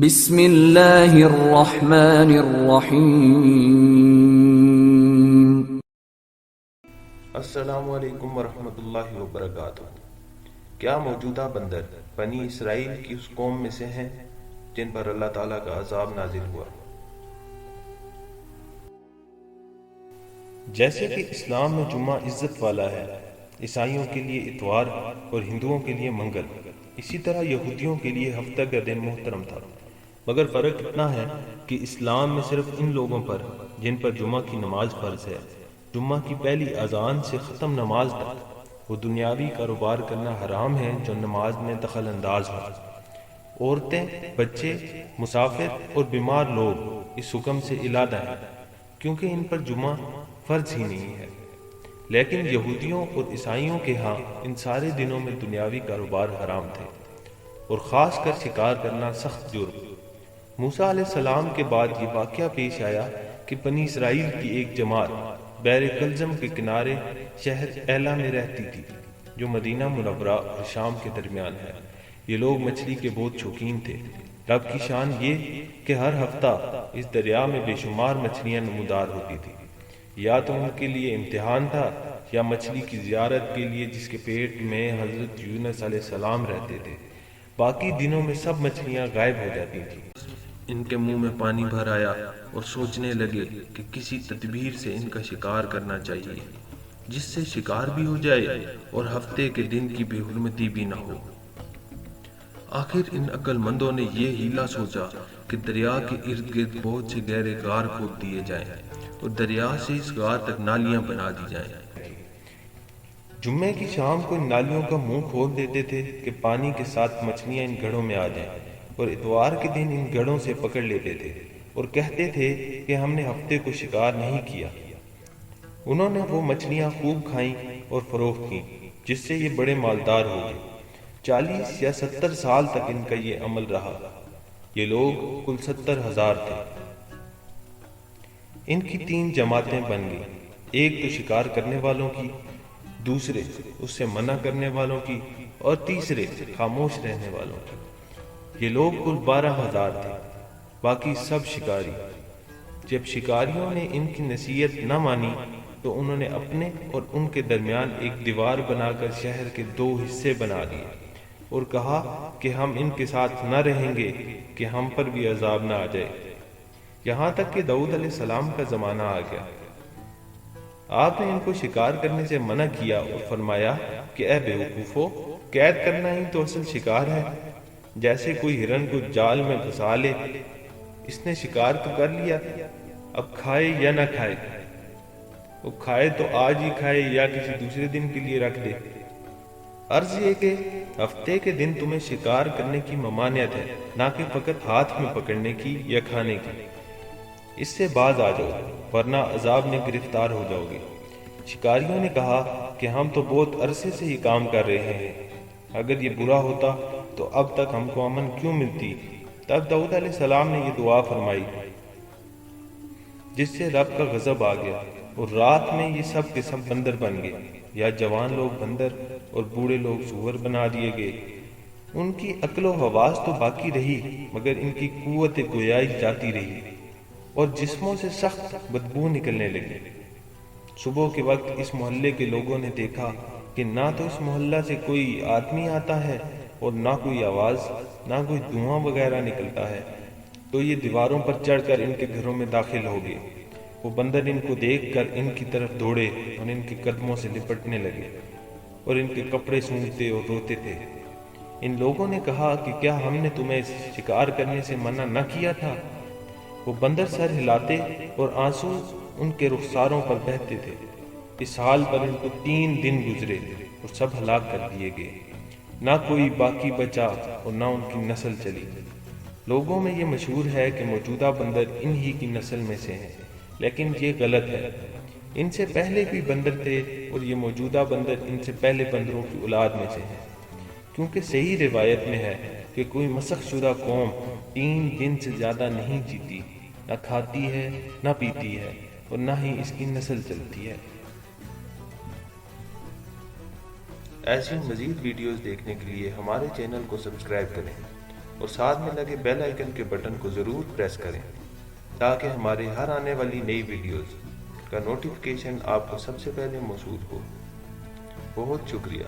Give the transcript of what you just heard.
بسم اللہ الرحمن الرحیم۔ السلام علیکم ورحمۃ اللہ وبرکاتہ۔ کیا موجودہ بندر بنی اسرائیل کی اس قوم میں سے ہیں جن پر اللہ تعالیٰ کا عذاب نازل ہوا؟ جیسے کہ اسلام میں جمعہ عزت والا ہے، عیسائیوں کے لیے اتوار اور ہندوؤں کے لیے منگل، اسی طرح یہودیوں کے لیے ہفتہ کا دن محترم تھا، مگر فرق اتنا ہے کہ اسلام میں صرف ان لوگوں پر جن پر جمعہ کی نماز فرض ہے، جمعہ کی پہلی اذان سے ختم نماز تک وہ دنیاوی کاروبار کرنا حرام ہے جو نماز میں دخل انداز ہو۔ عورتیں، بچے، مسافر اور بیمار لوگ اس حکم سے علیحدہ ہیں کیونکہ ان پر جمعہ فرض ہی نہیں ہے، لیکن یہودیوں اور عیسائیوں کے ہاں ان سارے دنوں میں دنیاوی کاروبار حرام تھے اور خاص کر شکار کرنا سخت جرم۔ موسیٰ علیہ السلام کے بعد یہ واقعہ پیش آیا کہ بنی اسرائیل کی ایک جماعت بحر کلزم کے کنارے شہر ایلا میں رہتی تھی جو مدینہ منورہ اور شام کے درمیان ہے۔ یہ لوگ مچھلی کے بہت شوقین تھے۔ رب کی شان یہ کہ ہر ہفتہ اس دریا میں بے شمار مچھلیاں نمودار ہوتی تھی، یا تو ان کے لیے امتحان تھا یا مچھلی کی زیارت کے لیے جس کے پیٹ میں حضرت یونس علیہ السلام رہتے تھے۔ باقی دنوں میں سب مچھلیاں غائب ہو جاتی تھیں۔ ان کے منہ میں پانی بھر آیا اور سوچنے لگے کہ کسی تدبیر سے ان کا شکار کرنا چاہیے جس سے شکار بھی ہو جائے اور ہفتے کے دن کی بے حرمتی بھی نہ ہو۔ آخر ان عقل مندوں نے یہ ہیلا سوچا کہ دریا کے ارد گرد بہت سے گہرے غار کھود دیے جائیں اور دریا سے اس غار تک نالیاں بنا دی جائیں۔ جمعے کی شام کو ان نالیوں کا منہ کھول دیتے تھے کہ پانی کے ساتھ مچھلیاں ان گڑھوں میں آ جائیں، اور اتوار کے دن ان گڑھوں سے پکڑ لیتے تھے اور کہتے تھے کہ ہم نے ہفتے کو شکار نہیں کیا۔ انہوں نے وہ مچھلیاں خوب کھائیں اور فروخت کیں جس سے یہ بڑے مالدار ہو گئے۔ 40 یا 70 سال تک ان کا یہ عمل رہا۔ یہ لوگ کل 70,000 تھے۔ ان کی 3 جماعتیں بن گئیں، ایک تو شکار کرنے والوں کی، دوسرے اس سے منع کرنے والوں کی، اور تیسرے خاموش رہنے والوں کی۔ یہ لوگ کل 12,000 تھے، باقی سب شکاری۔ جب شکاریوں نے ان کی نصیحت نہ مانی تو انہوں نے اپنے اور ان کے درمیان ایک دیوار بنا کر شہر کے 2 حصے بنا دیے اور کہا کہ ہم ان کے ساتھ نہ رہیں گے کہ ہم پر بھی عذاب نہ آ جائے۔ یہاں تک کہ داؤد علیہ السلام کا زمانہ آ گیا۔ آپ نے ان کو شکار کرنے سے منع کیا اور فرمایا کہ اے بیوقوفو، قید کرنا ہی تو اصل شکار ہے۔ جیسے کوئی ہرن کو جال میں پھنسا لے، اس نے شکار تو کر لیا، اب کھائے یا نہ کھائے۔ وہ کھائے تو آج ہی کھائے یا کسی دوسرے دن کے لیے رکھ دے۔ عرض یہ کہ ہفتے کے دن تمہیں شکار کرنے کی ممانعت ہے، نہ کہ فقط ہاتھ میں پکڑنے کی یا کھانے کی۔ اس سے باز آ جاؤ ورنہ عذاب میں گرفتار ہو جاؤ گے۔ شکاریوں نے کہا کہ ہم تو بہت عرصے سے ہی کام کر رہے ہیں، اگر یہ برا ہوتا تو اب تک ہم کو امن کیوں ملتی؟ تب داؤد علیہ السلام نے یہ دعا فرمائی جس سے رب کا غضب آ گیا، اور رات میں یہ سب کے سب بندر بن گئے، یا جوان لوگ بندر اور بوڑھے لوگ سور بنا دیے گئے۔ ان کی عقل و حواس تو باقی رہی مگر ان کی قوت گویائی جاتی رہی اور جسموں سے سخت بدبو نکلنے لگی۔ صبح کے وقت اس محلے کے لوگوں نے دیکھا کہ نہ تو اس محلہ سے کوئی آدمی آتا ہے اور نہ کوئی آواز، نہ کوئی دھواں وغیرہ نکلتا ہے، تو یہ دیواروں پر چڑھ کر ان کے گھروں میں داخل ہو گئے۔ وہ بندر ان کو دیکھ کر ان کی طرف دوڑے اور ان کے قدموں سے لپٹنے لگے اور ان کے کپڑے سونگھتے اور روتے تھے۔ ان لوگوں نے کہا کہ کیا ہم نے تمہیں شکار کرنے سے منع نہ کیا تھا؟ وہ بندر سر ہلاتے اور آنسو ان کے رخساروں پر بہتے تھے۔ اس حال پر ان کو 3 دن گزرے اور سب ہلاک کر دیے گئے، نہ کوئی باقی بچا اور نہ ان کی نسل چلی۔ لوگوں میں یہ مشہور ہے کہ موجودہ بندر انہی کی نسل میں سے ہیں، لیکن یہ غلط ہے۔ ان سے پہلے بھی بندر تھے اور یہ موجودہ بندر ان سے پہلے بندروں کی اولاد میں سے ہیں، کیونکہ صحیح روایت میں ہے کہ کوئی مسخ شدہ قوم 3 دن سے زیادہ نہیں جیتی، نہ کھاتی ہے نہ پیتی ہے اور نہ ہی اس کی نسل چلتی ہے۔ ایسی مزید ویڈیوز دیکھنے کے لیے ہمارے چینل کو سبسکرائب کریں اور ساتھ میں لگے بیل آئیکن کے بٹن کو ضرور پریس کریں تاکہ ہمارے ہر آنے والی نئی ویڈیوز کا نوٹیفیکیشن آپ کو سب سے پہلے موصول ہو۔ بہت شکریہ۔